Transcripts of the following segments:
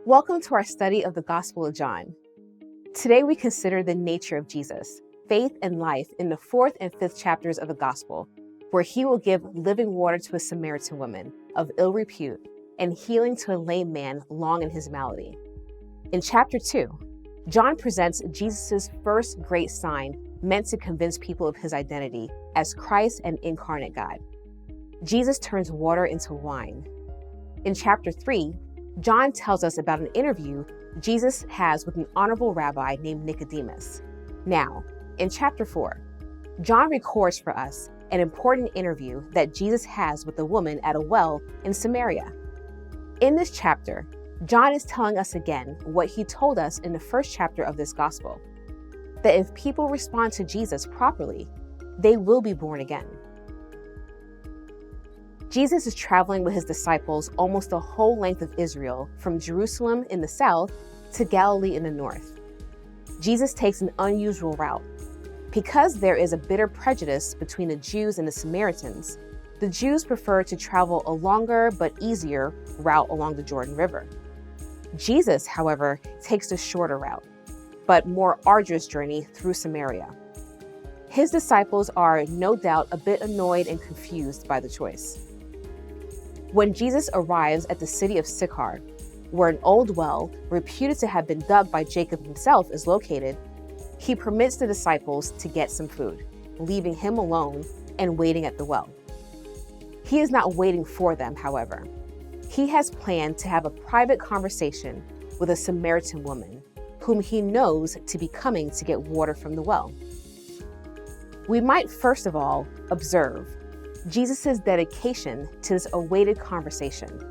Welcome to our study of the Gospel of John. Today we consider the nature of Jesus, faith and life in the 4th and 5th chapters of the Gospel, where he will give living water to a Samaritan woman of ill repute and healing to a lame man long in his malady. In chapter 2, John presents Jesus' first great sign meant to convince people of his identity as Christ and incarnate God. Jesus turns water into wine. In chapter 3, John tells us about an interview Jesus has with an honorable rabbi named Nicodemus. Now, in chapter 4, John records for us an important interview that Jesus has with a woman at a well in Samaria. In this chapter, John is telling us again what he told us in the first chapter of this gospel, that if people respond to Jesus properly, they will be born again. Jesus is traveling with his disciples almost the whole length of Israel, from Jerusalem in the south to Galilee in the north. Jesus takes an unusual route. Because there is a bitter prejudice between the Jews and the Samaritans, the Jews prefer to travel a longer but easier route along the Jordan River. Jesus, however, takes the shorter route, but more arduous journey through Samaria. His disciples are no doubt a bit annoyed and confused by the choice. When Jesus arrives at the city of Sychar, where an old well, reputed to have been dug by Jacob himself, is located, he permits the disciples to get some food, leaving him alone and waiting at the well. He is not waiting for them, however. He has planned to have a private conversation with a Samaritan woman, whom he knows to be coming to get water from the well. We might first of all observe Jesus' dedication to this awaited conversation.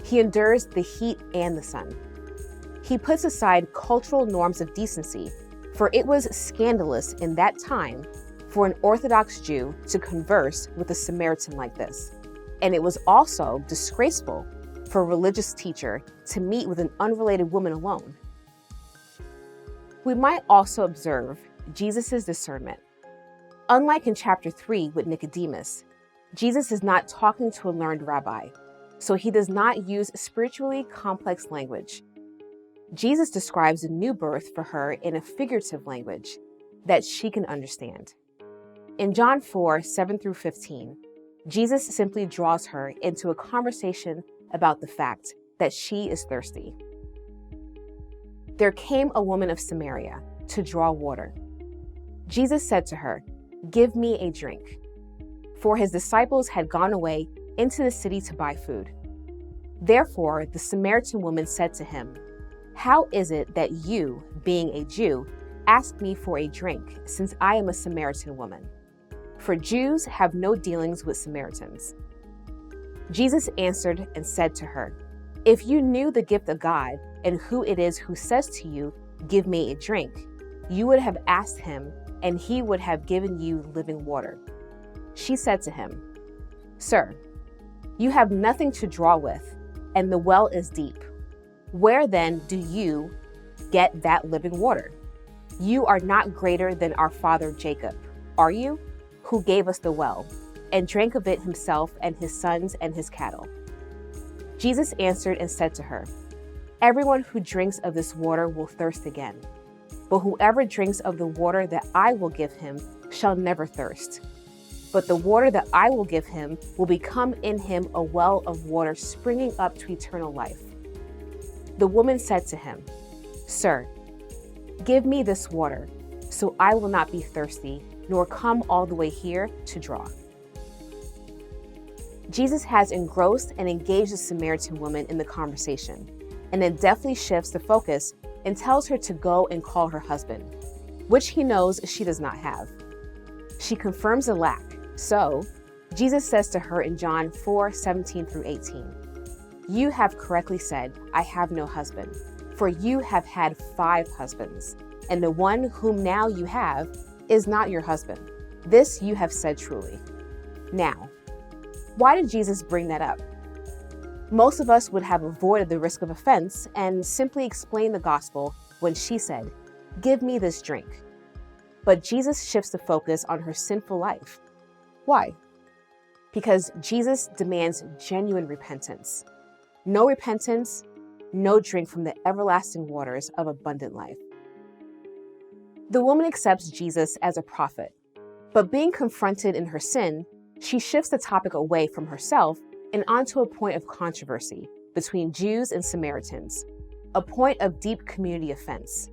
He endures the heat and the sun. He puts aside cultural norms of decency, for it was scandalous in that time for an Orthodox Jew to converse with a Samaritan like this. And it was also disgraceful for a religious teacher to meet with an unrelated woman alone. We might also observe Jesus' discernment. Unlike in chapter 3 with Nicodemus, Jesus is not talking to a learned rabbi, so he does not use spiritually complex language. Jesus describes a new birth for her in a figurative language that she can understand. In John 4, 7 through 15, Jesus simply draws her into a conversation about the fact that she is thirsty. There came a woman of Samaria to draw water. Jesus said to her, "Give me a drink." For his disciples had gone away into the city to buy food. Therefore, the Samaritan woman said to him, "How is it that you, being a Jew, ask me for a drink, since I am a Samaritan woman?" For Jews have no dealings with Samaritans. Jesus answered and said to her, "If you knew the gift of God and who it is who says to you, 'Give me a drink,' you would have asked him, and he would have given you living water." She said to him, "Sir, you have nothing to draw with, and the well is deep. Where then do you get that living water? You are not greater than our father Jacob, are you, who gave us the well, and drank of it himself and his sons and his cattle?" Jesus answered and said to her, "Everyone who drinks of this water will thirst again. But whoever drinks of the water that I will give him shall never thirst. But the water that I will give him will become in him a well of water springing up to eternal life." The woman said to him, "Sir, give me this water, so I will not be thirsty, nor come all the way here to draw." Jesus has engrossed and engaged the Samaritan woman in the conversation, and then deftly shifts the focus and tells her to go and call her husband, which he knows she does not have. She confirms the lack, so Jesus says to her in John 4, 17 through 18, "You have correctly said, 'I have no husband,' for you have had 5 husbands, and the one whom now you have is not your husband. This you have said truly." Now, why did Jesus bring that up? Most of us would have avoided the risk of offense and simply explained the gospel when she said, "Give me this drink." But Jesus shifts the focus on her sinful life. Why? Because Jesus demands genuine repentance. No repentance, no drink from the everlasting waters of abundant life. The woman accepts Jesus as a prophet, but being confronted in her sin, she shifts the topic away from herself and onto a point of controversy between Jews and Samaritans, a point of deep community offense.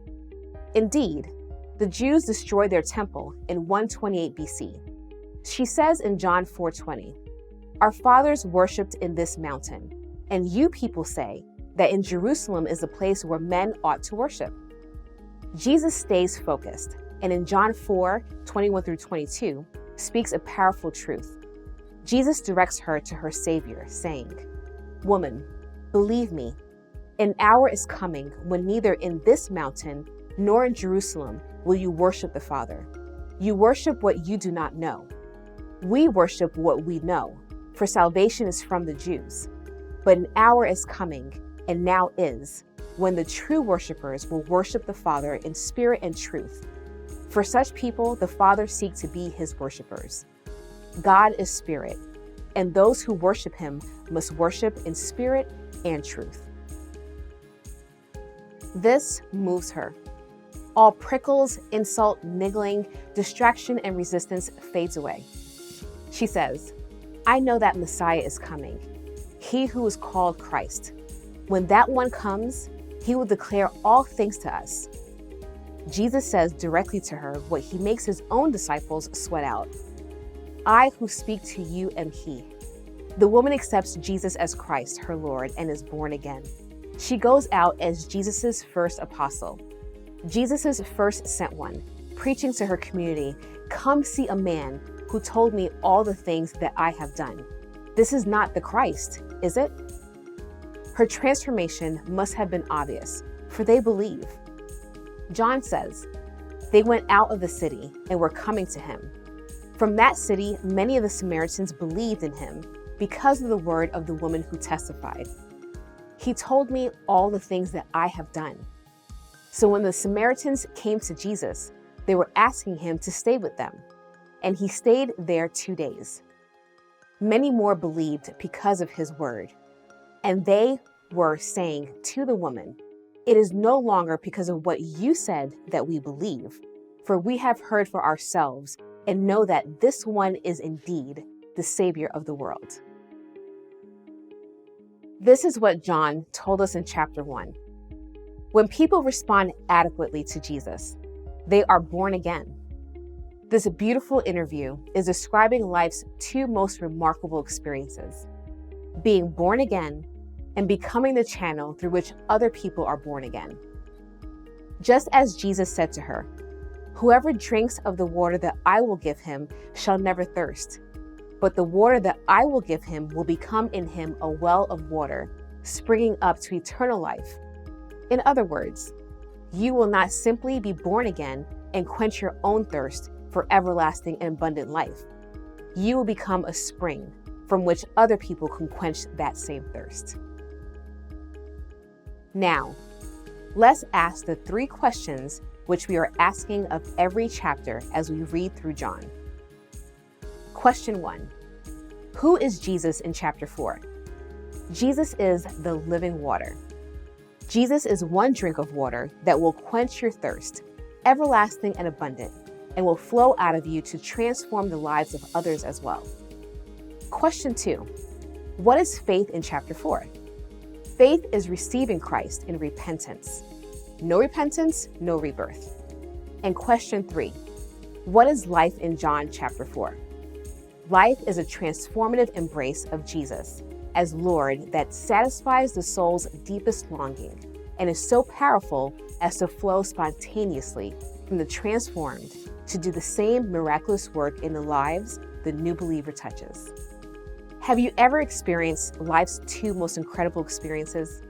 Indeed, the Jews destroyed their temple in 128 BC. She says in John 4:20, "Our fathers worshipped in this mountain, and you people say that in Jerusalem is the place where men ought to worship." Jesus stays focused, and in John 4:21 through 22, speaks a powerful truth. Jesus directs her to her Savior, saying, "Woman, believe me, an hour is coming when neither in this mountain nor in Jerusalem will you worship the Father. You worship what you do not know. We worship what we know, for salvation is from the Jews. But an hour is coming, and now is, when the true worshipers will worship the Father in spirit and truth. For such people, the Father seeks to be his worshipers. God is spirit, and those who worship him must worship in spirit and truth." This moves her. All prickles, insult, niggling, distraction, and resistance fades away. She says, "I know that Messiah is coming, he who is called Christ. When that one comes, he will declare all things to us." Jesus says directly to her what he makes his own disciples sweat out. "I who speak to you am he." The woman accepts Jesus as Christ, her Lord, and is born again. She goes out as Jesus' first apostle, Jesus' first sent one, preaching to her community, "Come see a man who told me all the things that I have done. This is not the Christ, is it?" Her transformation must have been obvious, for they believe. John says, "They went out of the city and were coming to him. From that city, many of the Samaritans believed in him because of the word of the woman who testified. He told me all the things that I have done." So when the Samaritans came to Jesus, they were asking him to stay with them, and he stayed there 2 days. Many more believed because of his word, and they were saying to the woman, "It is no longer because of what you said that we believe, for we have heard for ourselves and know that this one is indeed the Savior of the world." This is what John told us in chapter 1. When people respond adequately to Jesus, they are born again. This beautiful interview is describing life's two most remarkable experiences: being born again and becoming the channel through which other people are born again. Just as Jesus said to her, "Whoever drinks of the water that I will give him shall never thirst, but the water that I will give him will become in him a well of water, springing up to eternal life." In other words, you will not simply be born again and quench your own thirst for everlasting and abundant life. You will become a spring from which other people can quench that same thirst. Now, let's ask the 3 questions which we are asking of every chapter as we read through John. Question 1. Who is Jesus in chapter 4? Jesus is the living water. Jesus is one drink of water that will quench your thirst, everlasting and abundant, and will flow out of you to transform the lives of others as well. Question 2. What is faith in chapter 4? Faith is receiving Christ in repentance. No repentance, no rebirth. And question 3. What is life in John chapter 4? Life is a transformative embrace of Jesus as Lord that satisfies the soul's deepest longing and is so powerful as to flow spontaneously from the transformed to do the same miraculous work in the lives the new believer touches. Have you ever experienced life's 2 most incredible experiences?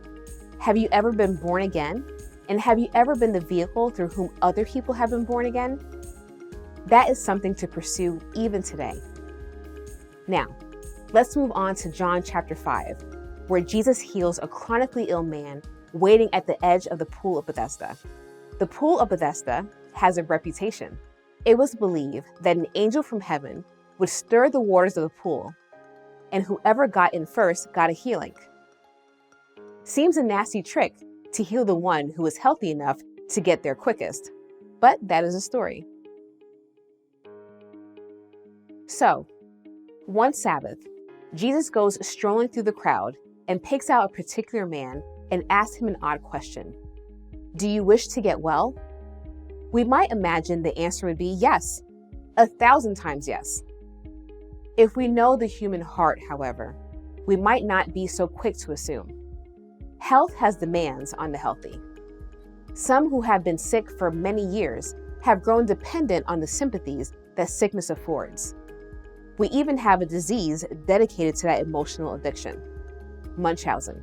Have you ever been born again? And have you ever been the vehicle through whom other people have been born again? That is something to pursue even today. Now, let's move on to John chapter 5, where Jesus heals a chronically ill man waiting at the edge of the pool of Bethesda. The pool of Bethesda has a reputation. It was believed that an angel from heaven would stir the waters of the pool, and whoever got in first got a healing. Seems a nasty trick to heal the one who is healthy enough to get there quickest. But that is a story. So, one Sabbath, Jesus goes strolling through the crowd and picks out a particular man and asks him an odd question. Do you wish to get well? We might imagine the answer would be yes, 1,000 times yes. If we know the human heart, however, we might not be so quick to assume. Health has demands on the healthy. Some who have been sick for many years have grown dependent on the sympathies that sickness affords. We even have a disease dedicated to that emotional addiction, Munchausen.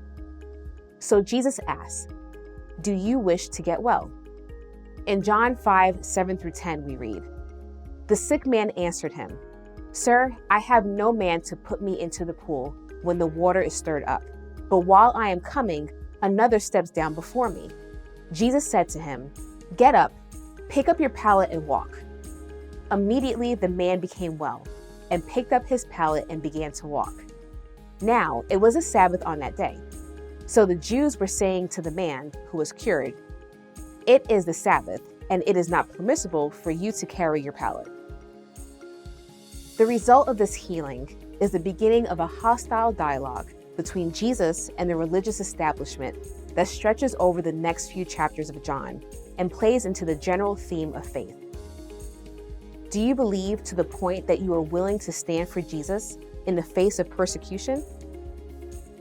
So Jesus asks, do you wish to get well? In John 5:7-10 we read, the sick man answered him, Sir, I have no man to put me into the pool when the water is stirred up, but while I am coming, another steps down before me. Jesus said to him, Get up, pick up your pallet and walk. Immediately the man became well and picked up his pallet and began to walk. Now it was a Sabbath on that day. So the Jews were saying to the man who was cured, It is the Sabbath, and it is not permissible for you to carry your pallet. The result of this healing is the beginning of a hostile dialogue between Jesus and the religious establishment that stretches over the next few chapters of John and plays into the general theme of faith. Do you believe to the point that you are willing to stand for Jesus in the face of persecution?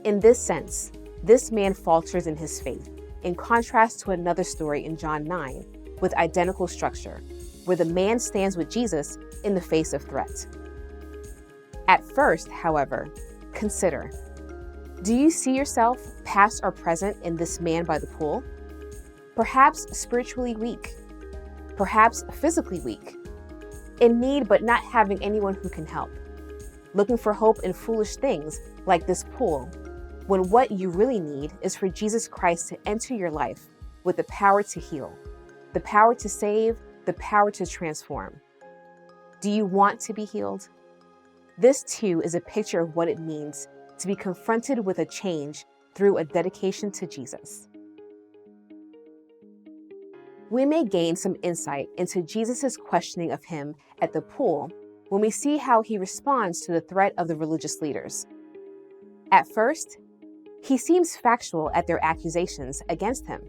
In this sense, this man falters in his faith, in contrast to another story in John 9 with identical structure, where the man stands with Jesus in the face of threat. At first, however, consider, do you see yourself, past or present, in this man by the pool? Perhaps spiritually weak, perhaps physically weak, in need but not having anyone who can help, looking for hope in foolish things like this pool, when what you really need is for Jesus Christ to enter your life with the power to heal, the power to save, the power to transform. Do you want to be healed? This too is a picture of what it means to be confronted with a change through a dedication to Jesus. We may gain some insight into Jesus' questioning of him at the pool when we see how he responds to the threat of the religious leaders. At first, he seems factual at their accusations against him.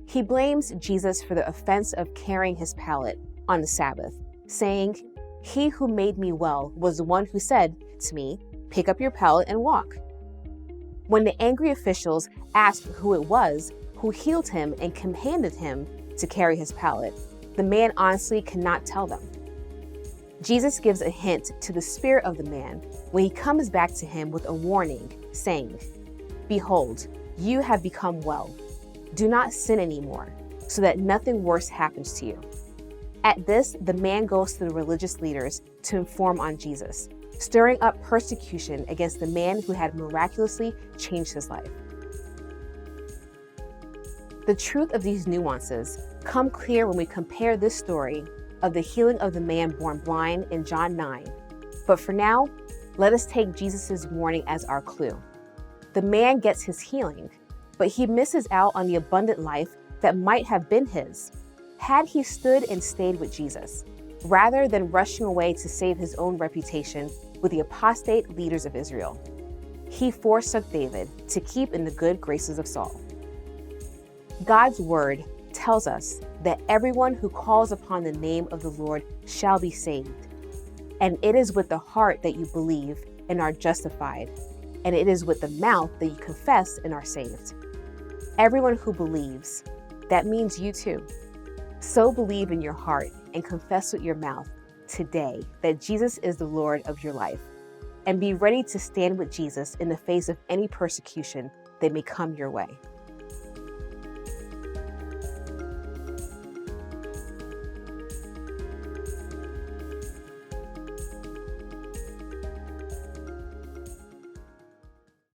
He blames Jesus for the offense of carrying his pallet on the Sabbath, saying, He who made me well was the one who said to me, Pick up your pallet and walk. When the angry officials asked who it was who healed him and commanded him to carry his pallet, the man honestly cannot tell them. Jesus gives a hint to the spirit of the man when he comes back to him with a warning, saying, Behold, you have become well. Do not sin anymore, so that nothing worse happens to you. At this, the man goes to the religious leaders to inform on Jesus, stirring up persecution against the man who had miraculously changed his life. The truth of these nuances come clear when we compare this story of the healing of the man born blind in John 9. But for now, let us take Jesus' warning as our clue. The man gets his healing, but he misses out on the abundant life that might have been his had he stood and stayed with Jesus, rather than rushing away to save his own reputation with the apostate leaders of Israel. He forsook David to keep in the good graces of Saul. God's word tells us that everyone who calls upon the name of the Lord shall be saved. And it is with the heart that you believe and are justified, and it is with the mouth that you confess and are saved. Everyone who believes, that means you too. So believe in your heart and confess with your mouth today that Jesus is the Lord of your life, and be ready to stand with Jesus in the face of any persecution that may come your way.